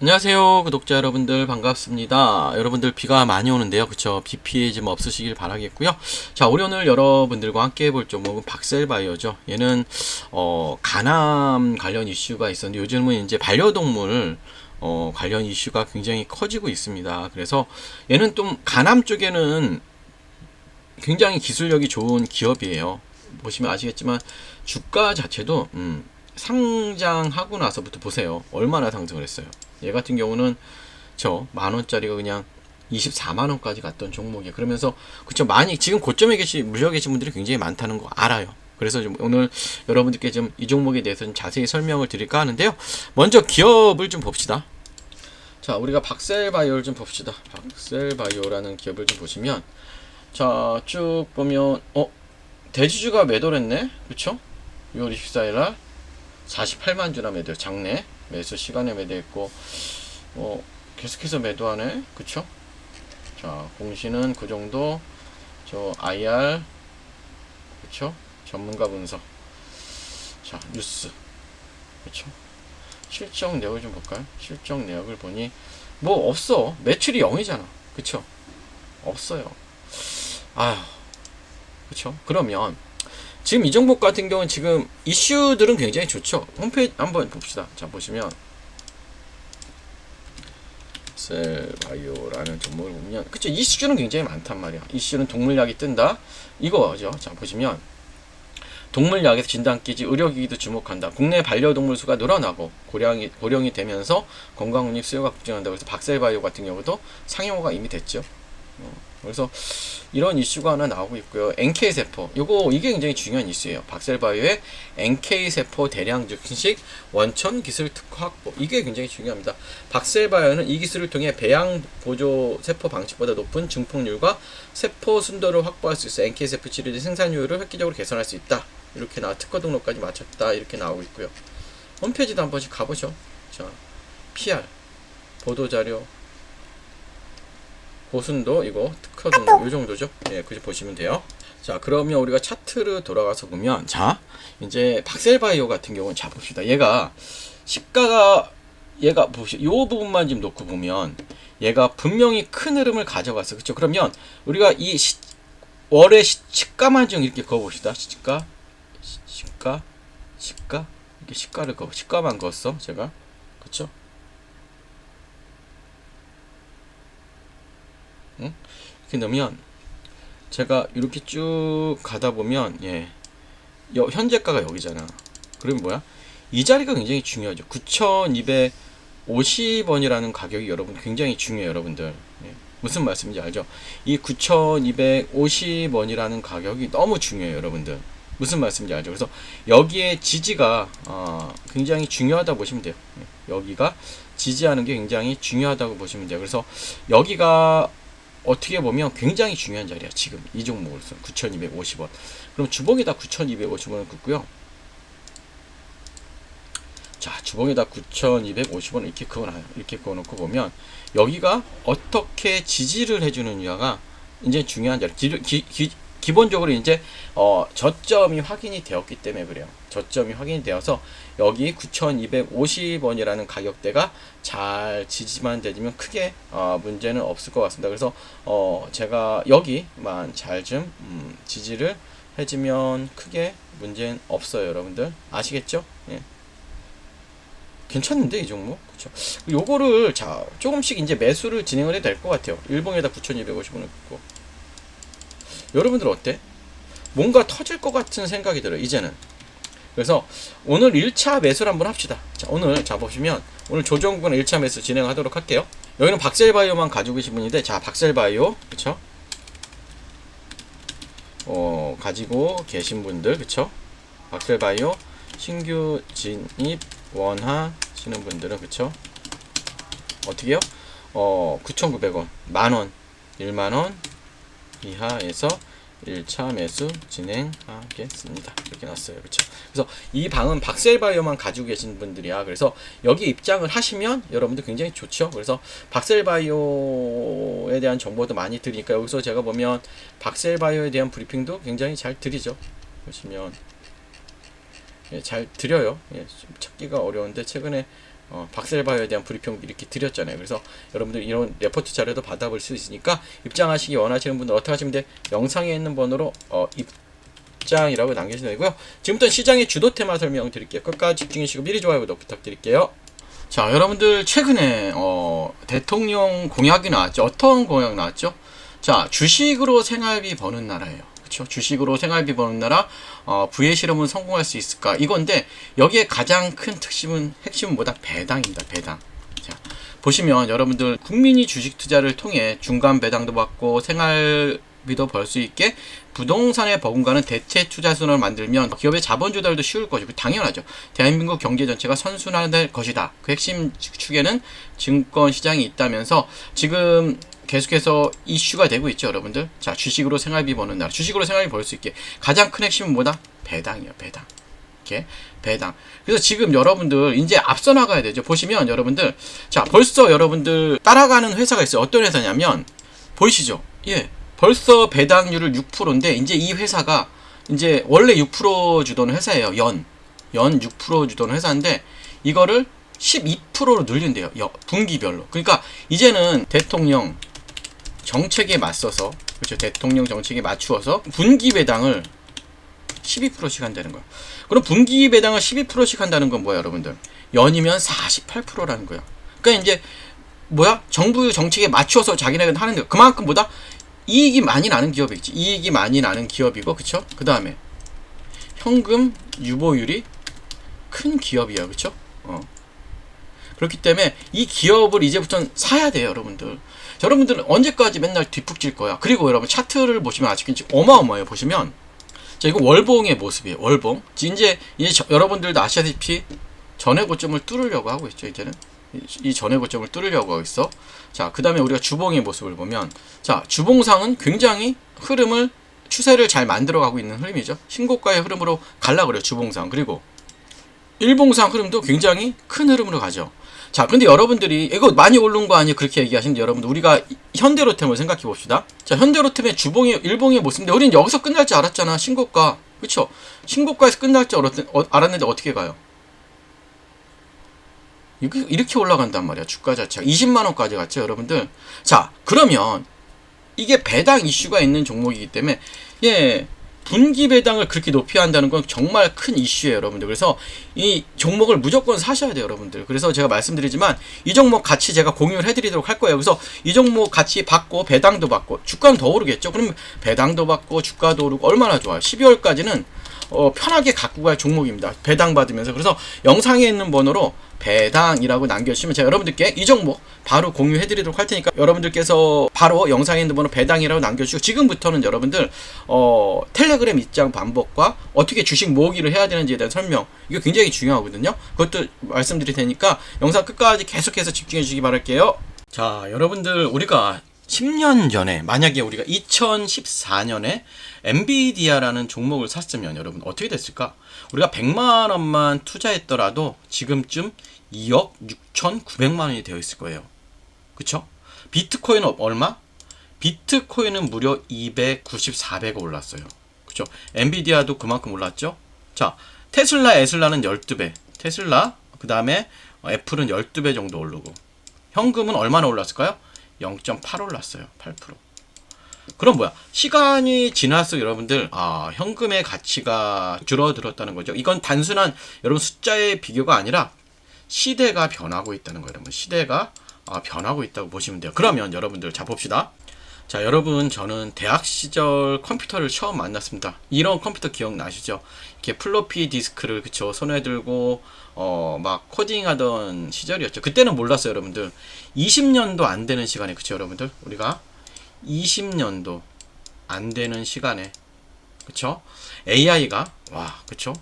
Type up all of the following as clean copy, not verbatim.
안녕하세요 구독자 여러분들 반갑습니다. 여러분들 비가 많이 오는데요, 그쵸? 비 피해 좀 없으시길 바라겠고요. 자, 우리 오늘 여러분들과 함께 해볼 종목은 박셀바이오죠. 얘는 간암 관련 이슈가 있었는데 요즘은 이제 반려동물 관련 이슈가 굉장히 커지고 있습니다. 그래서 얘는 좀 간암 쪽에는 굉장히 기술력이 좋은 기업이에요. 보시면 아시겠지만 주가 자체도 상장하고 나서부터 보세요. 얼마나 상승을 했어요. 얘 같은 경우는 저 만원짜리가 그냥 24만원까지 갔던 종목이에요. 그러면서 그쵸, 많이 지금 고점에 물려 계신 분들이 굉장히 많다는 거 알아요. 그래서 좀 오늘 여러분들께 좀 이 종목에 대해서 좀 자세히 설명을 드릴까 하는데요. 먼저 기업을 좀 봅시다. 자, 우리가 박셀바이오를 좀 봅시다. 박셀바이오라는 기업을 좀 보시면, 자, 쭉 보면 대주주가 매도를 했네. 그쵸? 6월 24일날 48만 주나 매도, 장내 매수 시간에 매도했고, 계속해서 매도하네. 그쵸? 자, 공시는 그 정도. 저 IR, 그쵸? 전문가 분석. 자, 뉴스, 그쵸? 실적 내역을 좀 볼까요? 실적 내역을 보니 뭐 없어. 매출이 0이잖아. 그쵸? 없어요. 아휴, 그쵸? 그러면 지금 이 종목 같은 경우는 지금 이슈들은 굉장히 좋죠. 홈페이지 한번 봅시다. 자, 보시면 셀바이오라는 종목을 보면, 그쵸, 이슈는 굉장히 많단 말이야. 이슈는 동물약이 뜬다, 이거죠. 자, 보시면 동물약에서 진단기지 의료기기도 주목한다. 국내 반려동물 수가 늘어나고 고령이 되면서 건강운익 수요가 급증한다. 그래서 박셀바이오 같은 경우도 상용화가 이미 됐죠. 그래서 이런 이슈가 하나 나오고 있고요. NK세포, 이게 굉장히 중요한 이슈예요. 박셀바이오의 NK세포 대량 증식 원천 기술 특화 확보, 이게 굉장히 중요합니다. 박셀바이오는 이 기술을 통해 배양 보조 세포 방식보다 높은 증폭률과 세포 순도를 확보할 수 있어 NK세포 치료제 생산효율을 획기적으로 개선할 수 있다. 이렇게 특허 등록까지 마쳤다. 이렇게 나오고 있고요. 홈페이지도 한 번씩 가보죠. 자, PR 보도자료, 고순도, 이거 특허 등록, 요 정도죠. 예, 그저 보시면 돼요. 자, 그러면 우리가 차트를 돌아가서 보면, 자, 이제 박셀바이오 같은 경우는, 자, 봅시다. 얘가 시가가, 얘가 보시, 요 부분만 지금 놓고 보면 얘가 분명히 큰 흐름을 가져갔어. 그쵸? 그러면 우리가 이 월의 시가만 좀 이렇게 그어봅시다. 시가 이렇게 시가만 그었어 제가. 그쵸? 응? 이렇게 넣으면 제가 이렇게 쭉 가다 보면, 예, 현재가가 여기잖아. 그러면 뭐야? 이 자리가 굉장히 중요하죠. 9,250원이라는 가격이 여러분 굉장히 중요해요, 여러분들. 예, 무슨 말씀인지 알죠? 이 9,250원이라는 가격이 너무 중요해요, 여러분들. 무슨 말씀인지 알죠? 그래서 여기에 지지가 굉장히 중요하다고 보시면 돼요. 예, 여기가 지지하는 게 굉장히 중요하다고 보시면 돼요. 그래서 여기가 어떻게 보면 굉장히 중요한 자리야. 지금 이 종목으로서 9,250원. 그럼 주봉에다 9,250원을 긋고요. 자, 주봉에다 9,250원 이렇게 그어놔요. 이렇게 그어놓고 보면 여기가 어떻게 지지를 해주느냐가 이제 중요한 자리. 기본적으로 이제 저점이 확인이 되었기 때문에 그래요. 저점이 확인이 되어서 여기 9,250원이라는 가격대가 잘 지지만 되면 크게 문제는 없을 것 같습니다. 그래서 제가 여기만 잘 좀 지지를 해주면 크게 문제는 없어요. 여러분들 아시겠죠? 예. 괜찮은데 이 종목, 그쵸? 요거를 자 조금씩 이제 매수를 진행을 해도 될 것 같아요. 일봉에다 9,250원을 긋고. 여러분들 어때? 뭔가 터질 것 같은 생각이 들어요, 이제는. 그래서 오늘 1차 매수를 한번 합시다. 자, 오늘 자 보시면 오늘 조정권 1차 매수 진행하도록 할게요. 여기는 박셀바이오만 가지고 계신 분인데, 자, 박셀바이오, 그쵸? 가지고 계신 분들, 그쵸? 박셀바이오 신규 진입 원하시는 분들은, 그쵸? 어떻게 해요? 9,900원, 만원, 1만원 이하에서 1차 매수 진행하겠습니다. 이렇게 났어요. 그쵸? 그래서 이 방은 박셀바이오만 가지고 계신 분들이야. 그래서 여기 입장을 하시면 여러분들 굉장히 좋죠. 그래서 박셀바이오에 대한 정보도 많이 드리니까 여기서 제가 보면 박셀바이오에 대한 브리핑도 굉장히 잘 드리죠. 보시면 예, 잘 드려요. 예, 좀 찾기가 어려운데 최근에 박셀바이오에 대한 브리핑 이렇게 드렸잖아요. 그래서 여러분들 이런 레포트 자료도 받아볼 수 있으니까 입장하시기 원하시는 분들 어떻게 하시면 돼? 영상에 있는 번호로 입장이라고 남겨주시면 되고요. 지금부터 시장의 주도 테마 설명드릴게요. 끝까지 집중해주시고 미리 좋아요 구독 부탁드릴게요. 자, 여러분들 최근에 대통령 공약이 나왔죠. 어떤 공약 나왔죠? 자, 주식으로 생활비 버는 나라예요. 그렇죠? 주식으로 생활비 버는 나라, 부의 실험은 성공할 수 있을까? 이건데 여기에 가장 큰 핵심은 뭐다? 배당입니다. 배당. 자, 보시면 여러분들 국민이 주식 투자를 통해 중간 배당도 받고 생활비도 벌 수 있게 부동산에 버금가는 대체 투자선을 만들면 기업의 자본 조달도 쉬울 것이고 당연하죠. 대한민국 경제 전체가 선순환될 것이다. 그 핵심 축에는 증권 시장이 있다면서 지금 계속해서 이슈가 되고 있죠, 여러분들. 자, 주식으로 생활비 버는 나라. 주식으로 생활비 벌 수 있게 가장 큰 핵심은 뭐다? 배당이에요, 배당. 이렇게 배당. 그래서 지금 여러분들 이제 앞서 나가야 되죠. 보시면 여러분들, 자, 벌써 여러분들 따라가는 회사가 있어요. 어떤 회사냐면 보이시죠? 예. 벌써 배당률을 6%인데 이제 이 회사가 이제 원래 6% 주던 회사예요. 연 6% 주던 회사인데 이거를 12%로 늘린대요. 분기별로. 그러니까 이제는 대통령 정책에 맞서서, 그렇죠, 대통령 정책에 맞추어서 분기 배당을 12%씩 한다는 거야. 그럼 분기 배당을 12%씩 한다는 건 뭐야, 여러분들? 연이면 48%라는 거야. 그러니까 이제 뭐야? 정부 정책에 맞추어서 자기네가 하는 거. 그만큼 보다 이익이 많이 나는 기업이 있지. 이익이 많이 나는 기업이고, 그쵸? 그 다음에 현금 유보율이 큰 기업이야, 그쵸? 그렇기 때문에 이 기업을 이제부터는 사야 돼요, 여러분들. 자, 여러분들은 언제까지 맨날 뒷북질 거야? 그리고 여러분 차트를 보시면 아직 어마어마해요. 보시면 자, 이거 월봉의 모습이에요. 월봉. 이제 여러분들도 아시다시피 전의 고점을 뚫으려고 하고 있죠. 이제는 이 전의 고점을 뚫으려고 하고 있어. 자, 그 다음에 우리가 주봉의 모습을 보면, 자, 주봉상은 굉장히 추세를 잘 만들어가고 있는 흐름이죠. 신고가의 흐름으로 갈라 그래요, 주봉상. 그리고 일봉상 흐름도 굉장히 큰 흐름으로 가죠. 자, 근데 여러분들이 이거 많이 오른 거 아니에요? 그렇게 얘기하시는데 여러분들 우리가 현대로템을 생각해 봅시다. 자, 현대로템의 주봉의 일봉의 모습인데 우리는 여기서 끝날 줄 알았잖아. 신고가. 그쵸? 신고가에서 끝날 줄 알았는데 어떻게 가요? 이렇게 올라간단 말이야. 주가 자체가 20만원까지 갔죠, 여러분들. 자, 그러면 이게 배당 이슈가 있는 종목이기 때문에, 예, 분기 배당을 그렇게 높이 한다는 건 정말 큰 이슈예요, 여러분들. 그래서 이 종목을 무조건 사셔야 돼요, 여러분들. 그래서 제가 말씀드리지만 이 종목 같이 제가 공유를 해드리도록 할 거예요. 그래서 이 종목 같이 받고 배당도 받고 주가는 더 오르겠죠. 그럼 배당도 받고 주가도 오르고 얼마나 좋아요. 12월까지는 편하게 갖고 갈 종목입니다. 배당 받으면서. 그래서 영상에 있는 번호로 배당이라고 남겨주시면 제가 여러분들께 이 종목 바로 공유해드리도록 할 테니까 여러분들께서 바로 영상에 있는 번호 배당이라고 남겨주시고 지금부터는 여러분들 텔레그램 입장 방법과 어떻게 주식 모으기를 해야 되는지에 대한 설명, 이거 굉장히 중요하거든요. 그것도 말씀드릴 테니까 영상 끝까지 계속해서 집중해 주시기 바랄게요. 자, 여러분들 우리가 10년 전에 만약에 우리가 2014년에 엔비디아라는 종목을 샀으면 여러분 어떻게 됐을까? 우리가 100만 원만 투자했더라도 지금쯤 2억 6,900만 원이 되어 있을 거예요. 그쵸? 비트코인은 얼마? 비트코인은 무려 294배가 올랐어요. 그쵸? 엔비디아도 그만큼 올랐죠? 자, 에슬라는 12배. 테슬라, 그 다음에 애플은 12배 정도 오르고. 현금은 얼마나 올랐을까요? 0.8 올랐어요. 8%. 그럼 뭐야? 시간이 지날수록 여러분들 현금의 가치가 줄어들었다는 거죠. 이건 단순한 여러분 숫자의 비교가 아니라 시대가 변하고 있다는 거예요. 여러분 시대가 변하고 있다고 보시면 돼요. 그러면 여러분들 자 봅시다. 자, 여러분 저는 대학 시절 컴퓨터를 처음 만났습니다. 이런 컴퓨터 기억나시죠? 이렇게 플로피 디스크를 그쵸 손에 들고 막 코딩하던 시절이었죠. 그때는 몰랐어요, 여러분들. 20년도 안 되는 시간에 그쵸 여러분들? 우리가 20년도 안 되는 시간에 그쵸? AI가 그쵸?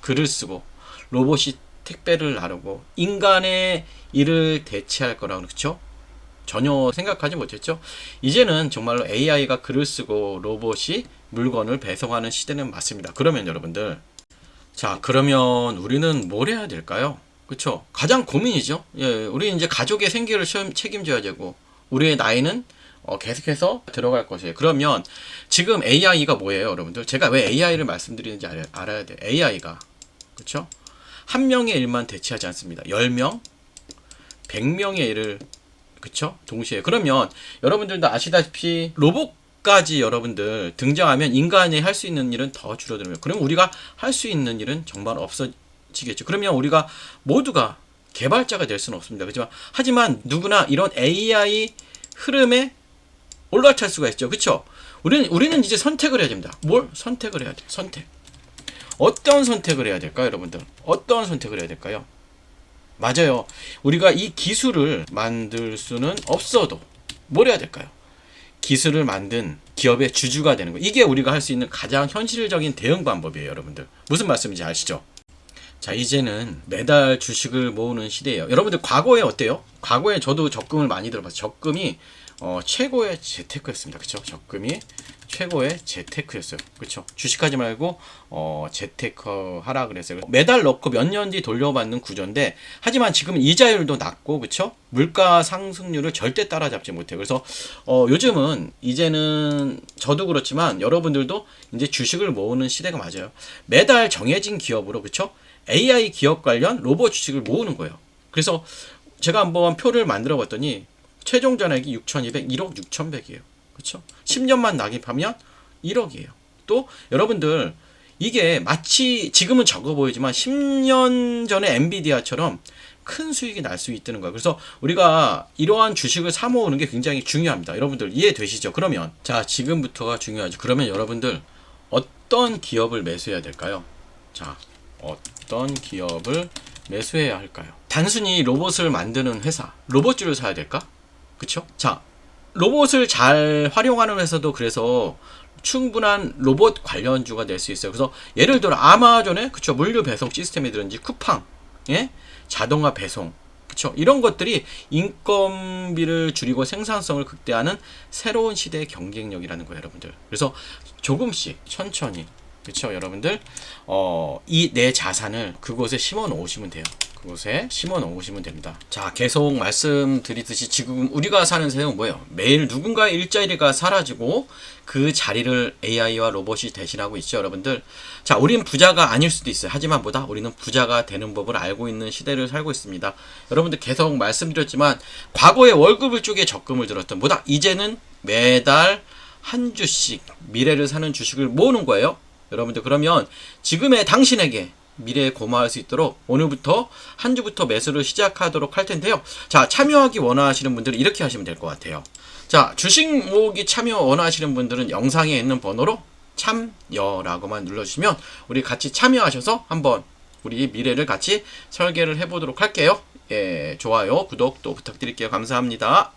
글을 쓰고 로봇이 택배를 나르고 인간의 일을 대체할 거라고 그쵸? 전혀 생각하지 못했죠. 이제는 정말로 AI가 글을 쓰고 로봇이 물건을 배송하는 시대는 맞습니다. 그러면 여러분들, 자, 그러면 우리는 뭘 해야 될까요? 그쵸? 가장 고민이죠. 예, 우리 이제 가족의 생계를 책임져야 되고 우리의 나이는 계속해서 들어갈 것이에요. 그러면 지금 AI가 뭐예요, 여러분들? 제가 왜 AI를 말씀드리는지 알아야 돼. AI가 그쵸? 한 명의 일만 대체하지 않습니다. 10명, 100명의 일을 그쵸? 동시에. 그러면 여러분들도 아시다시피 로봇까지 여러분들 등장하면 인간이 할 수 있는 일은 더 줄어들면 그럼 우리가 할 수 있는 일은 정말 없어지겠죠. 그러면 우리가 모두가 개발자가 될 수는 없습니다. 그렇지만 하지만 누구나 이런 AI 흐름에 올라탈 수가 있죠. 그쵸? 우리는 이제 선택을 해야 됩니다. 뭘 선택을 해야 돼요? 선택. 어떤 선택을 해야 될까요, 여러분들? 어떤 선택을 해야 될까요? 맞아요. 우리가 이 기술을 만들 수는 없어도 뭘 해야 될까요? 기술을 만든 기업의 주주가 되는 거. 이게 우리가 할 수 있는 가장 현실적인 대응 방법이에요, 여러분들. 무슨 말씀인지 아시죠? 자, 이제는 매달 주식을 모으는 시대예요. 여러분들 과거에 어때요? 과거에 저도 적금을 많이 들어봤어요. 적금이 최고의 재테크였습니다. 그쵸? 적금이 최고의 재테크였어요. 그쵸? 주식하지 말고 재테크 하라 그랬어요. 매달 넣고 몇 년 뒤 돌려받는 구조인데 하지만 지금 이자율도 낮고 그쵸? 물가 상승률을 절대 따라잡지 못해요. 그래서 요즘은 이제는 저도 그렇지만 여러분들도 이제 주식을 모으는 시대가 맞아요. 매달 정해진 기업으로 그쵸? AI 기업 관련 로봇 주식을 모으는 거예요. 그래서 제가 한번 표를 만들어 봤더니 최종 잔액이 6,200, 1억 6,100이에요. 그렇죠? 10년만 낙입하면 1억이에요. 또 여러분들 이게 마치 지금은 적어 보이지만 10년 전에 엔비디아처럼 큰 수익이 날 수 있다는 거예요. 그래서 우리가 이러한 주식을 사 모으는 게 굉장히 중요합니다. 여러분들 이해되시죠? 그러면 자, 지금부터가 중요하죠. 그러면 여러분들 어떤 기업을 매수해야 될까요? 자, 어떤 기업을 매수해야 할까요? 단순히 로봇을 만드는 회사, 로봇주를 사야 될까? 그쵸? 자, 로봇을 잘 활용하는 회사도 그래서 충분한 로봇 관련주가 될 수 있어요. 그래서 예를 들어 아마존의 그쵸? 물류 배송 시스템이든지 쿠팡, 예? 자동화 배송, 그쵸? 이런 것들이 인건비를 줄이고 생산성을 극대화하는 새로운 시대의 경쟁력이라는 거예요, 여러분들. 그래서 조금씩 천천히 그쵸, 여러분들 이 내 자산을 그곳에 심어 놓으시면 돼요. 그곳에 심어 놓으시면 됩니다. 자, 계속 말씀드리듯이 지금 우리가 사는 세상은 뭐예요? 매일 누군가의 일자리가 사라지고 그 자리를 AI와 로봇이 대신하고 있죠, 여러분들. 자, 우린 부자가 아닐 수도 있어요. 하지만 뭐다? 우리는 부자가 되는 법을 알고 있는 시대를 살고 있습니다. 여러분들 계속 말씀드렸지만 과거에 월급을 쪽에 적금을 들었던 뭐다? 이제는 매달 한 주씩 미래를 사는 주식을 모으는 거예요. 여러분들 그러면 지금의 당신에게 미래에 고마울 수 있도록 오늘부터 한 주부터 매수를 시작하도록 할 텐데요. 자, 참여하기 원하시는 분들은 이렇게 하시면 될 것 같아요. 자, 주식 모으기 참여 원하시는 분들은 영상에 있는 번호로 참여라고만 눌러주시면 우리 같이 참여하셔서 한번 우리 미래를 같이 설계를 해보도록 할게요. 예, 좋아요, 구독 또 부탁드릴게요. 감사합니다.